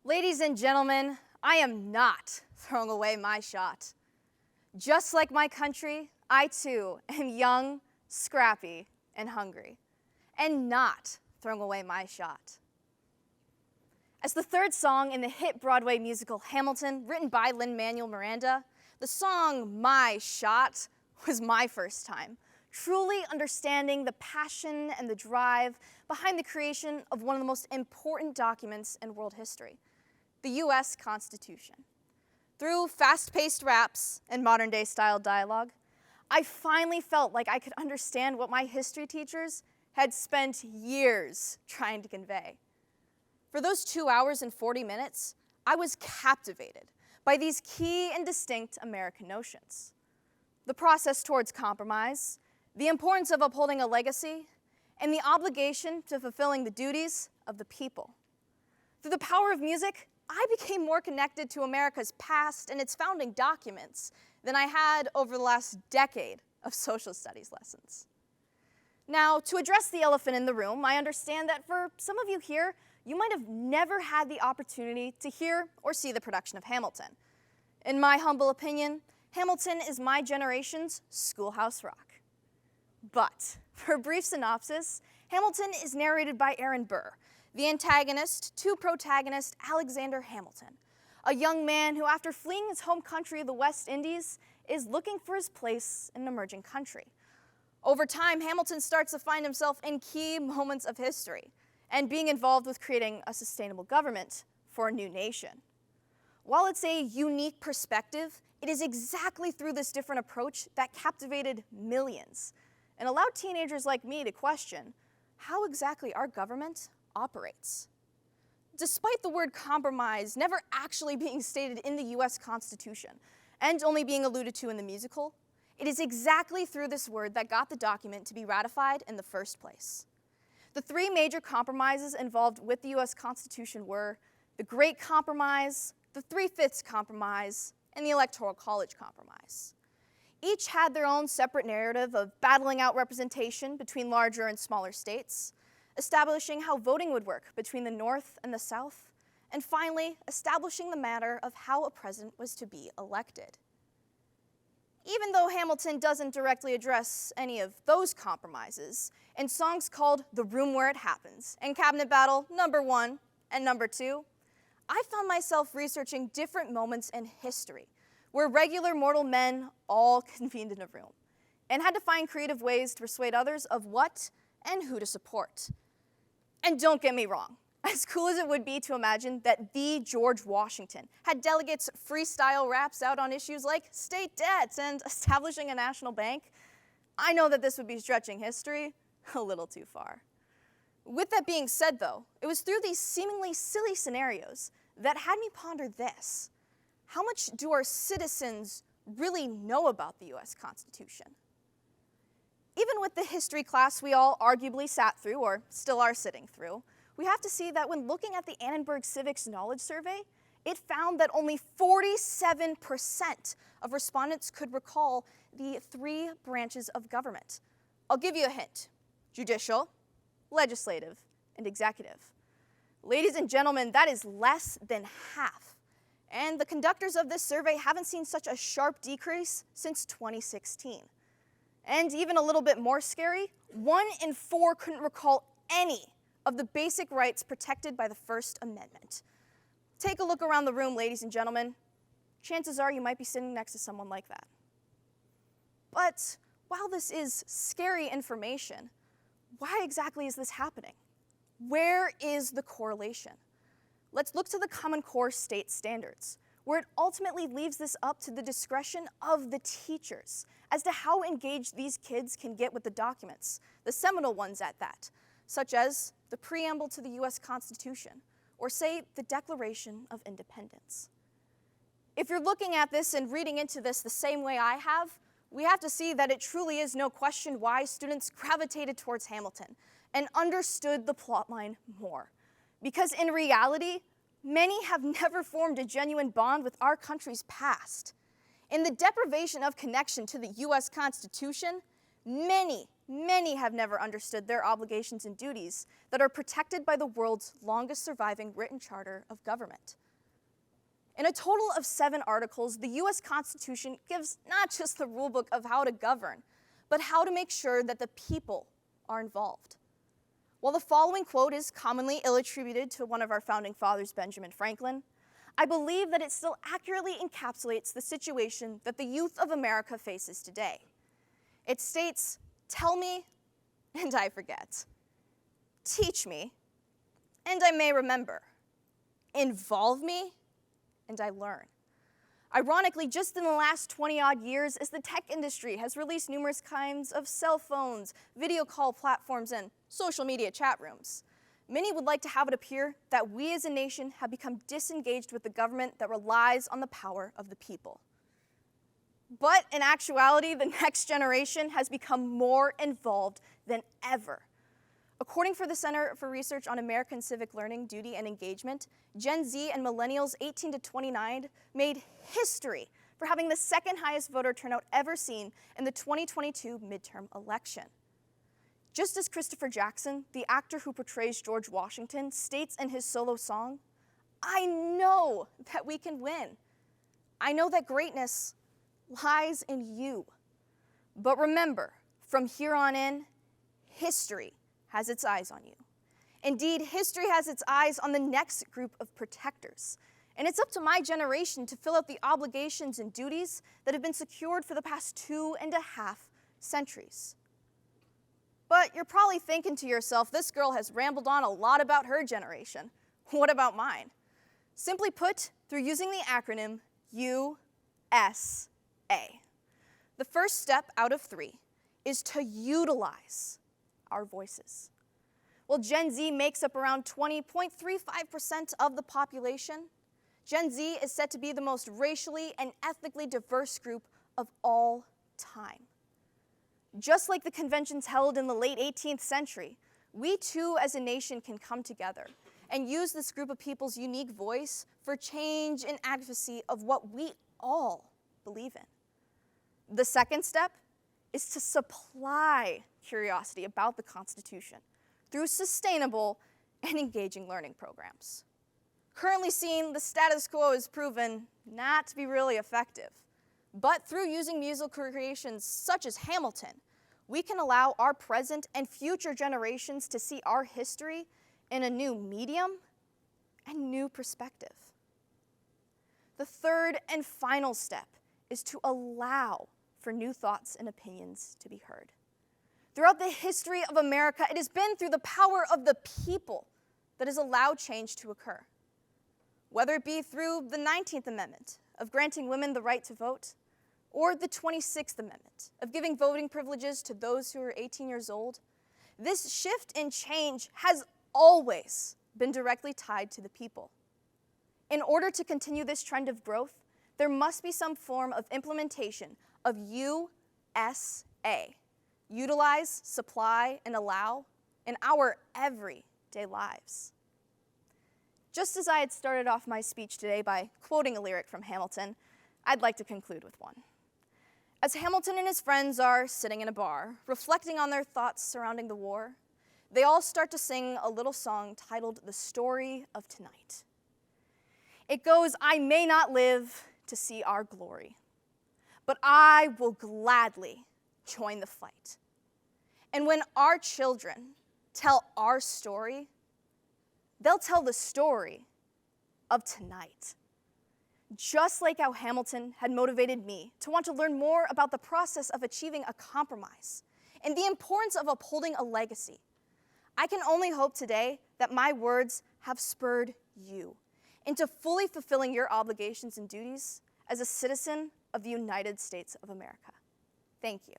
Ladies and gentlemen, I am not throwing away my shot. Just like my country, I too am young, scrappy, and hungry, and not throwing away my shot. As the third song in the hit Broadway musical Hamilton, written by Lin-Manuel Miranda, the song My Shot was my first time, truly understanding the passion and the drive behind the creation of one of the most important documents in world history, the US Constitution. Through fast-paced raps and modern-day style dialogue, I finally felt like I could understand what my history teachers had spent years trying to convey. For those 2 hours and 40 minutes, I was captivated by these key and distinct American notions: the process towards compromise, the importance of upholding a legacy, and the obligation to fulfilling the duties of the people. Through the power of music, I became more connected to America's past and its founding documents than I had over the last decade of social studies lessons. Now, to address the elephant in the room, I understand that for some of you here, you might have never had the opportunity to hear or see the production of Hamilton. In my humble opinion, Hamilton is my generation's Schoolhouse Rock. But for a brief synopsis, Hamilton is narrated by Aaron Burr, the antagonist to protagonist Alexander Hamilton, a young man who, after fleeing his home country of the West Indies, is looking for his place in an emerging country. Over time, Hamilton starts to find himself in key moments of history and being involved with creating a sustainable government for a new nation. While it's a unique perspective, it is exactly through this different approach that captivated millions and allowed teenagers like me to question how exactly our government operates. Despite the word compromise never actually being stated in the US Constitution and only being alluded to in the musical, it is exactly through this word that got the document to be ratified in the first place. The three major compromises involved with the US Constitution were the Great Compromise, the Three-Fifths Compromise, and the Electoral College Compromise. Each had their own separate narrative of battling out representation between larger and smaller states, establishing how voting would work between the North and the South, and finally, establishing the matter of how a president was to be elected. Even though Hamilton doesn't directly address any of those compromises, in songs called The Room Where It Happens and Cabinet Battle Number 1 and Number 2, I found myself researching different moments in history where regular mortal men all convened in a room and had to find creative ways to persuade others of what and who to support. And don't get me wrong, as cool as it would be to imagine that the George Washington had delegates freestyle raps out on issues like state debts and establishing a national bank, I know that this would be stretching history a little too far. With that being said, though, it was through these seemingly silly scenarios that had me ponder this: how much do our citizens really know about the US Constitution? Even with the history class we all arguably sat through, or still are sitting through, we have to see that when looking at the Annenberg Civics Knowledge Survey, it found that only 47% of respondents could recall the three branches of government. I'll give you a hint: judicial, legislative, and executive. Ladies and gentlemen, that is less than half. And the conductors of this survey haven't seen such a sharp decrease since 2016. And even a little bit more scary, 1 in 4 couldn't recall any of the basic rights protected by the First Amendment. Take a look around the room, ladies and gentlemen. Chances are you might be sitting next to someone like that. But while this is scary information, why exactly is this happening? Where is the correlation? Let's look to the Common Core state standards, where it ultimately leaves this up to the discretion of the teachers as to how engaged these kids can get with the documents, the seminal ones at that, such as the preamble to the US Constitution, or say, the Declaration of Independence. If you're looking at this and reading into this the same way I have, we have to see that it truly is no question why students gravitated towards Hamilton and understood the plotline more. Because in reality, many have never formed a genuine bond with our country's past. In the deprivation of connection to the US Constitution, many many have never understood their obligations and duties that are protected by the world's longest surviving written charter of government. In a total of 7 articles, the US Constitution gives not just the rulebook of how to govern, but how to make sure that the people are involved. While the following quote is commonly ill-attributed to one of our founding fathers, Benjamin Franklin, I believe that it still accurately encapsulates the situation that the youth of America faces today. It states, "Tell me, and I forget. Teach me, and I may remember. Involve me, and I learn." Ironically, just in the last 20-odd years, as the tech industry has released numerous kinds of cell phones, video call platforms, and social media chat rooms, many would like to have it appear that we as a nation have become disengaged with the government that relies on the power of the people. But in actuality, the next generation has become more involved than ever. According to the Center for Research on American Civic Learning, Duty, and Engagement, Gen Z and millennials 18 to 29 made history for having the second highest voter turnout ever seen in the 2022 midterm election. Just as Christopher Jackson, the actor who portrays George Washington, states in his solo song, "I know that we can win. I know that greatness lies in you. But remember, from here on in, history has its eyes on you. Indeed, history has its eyes on the next group of protectors. And it's up to my generation to fill out the obligations and duties that have been secured for the past 2.5 centuries. But you're probably thinking to yourself, this girl has rambled on a lot about her generation. What about mine? Simply put, through using the acronym USA. The first step out of 3 is to utilize our voices. While Gen Z makes up around 20.35% of the population, Gen Z is said to be the most racially and ethnically diverse group of all time. Just like the conventions held in the late 18th century, we too as a nation can come together and use this group of people's unique voice for change and advocacy of what we all believe in. The second step is to supply curiosity about the Constitution through sustainable and engaging learning programs. Currently seen, the status quo is proven not to be really effective. But through using musical creations such as Hamilton, we can allow our present and future generations to see our history in a new medium and new perspective. The third and final step is to allow for new thoughts and opinions to be heard. Throughout the history of America, it has been through the power of the people that has allowed change to occur. Whether it be through the 19th Amendment of granting women the right to vote, or the 26th Amendment of giving voting privileges to those who are 18 years old, this shift in change has always been directly tied to the people. In order to continue this trend of growth, there must be some form of implementation of USA, utilize, supply, and allow in our everyday lives. Just as I had started off my speech today by quoting a lyric from Hamilton, I'd like to conclude with one. As Hamilton and his friends are sitting in a bar, reflecting on their thoughts surrounding the war, they all start to sing a little song titled "The Story of Tonight." It goes, "I may not live to see our glory, but I will gladly join the fight. And when our children tell our story, they'll tell the story of tonight." Just like how Hamilton had motivated me to want to learn more about the process of achieving a compromise and the importance of upholding a legacy, I can only hope today that my words have spurred you into fully fulfilling your obligations and duties as a citizen of the United States of America. Thank you.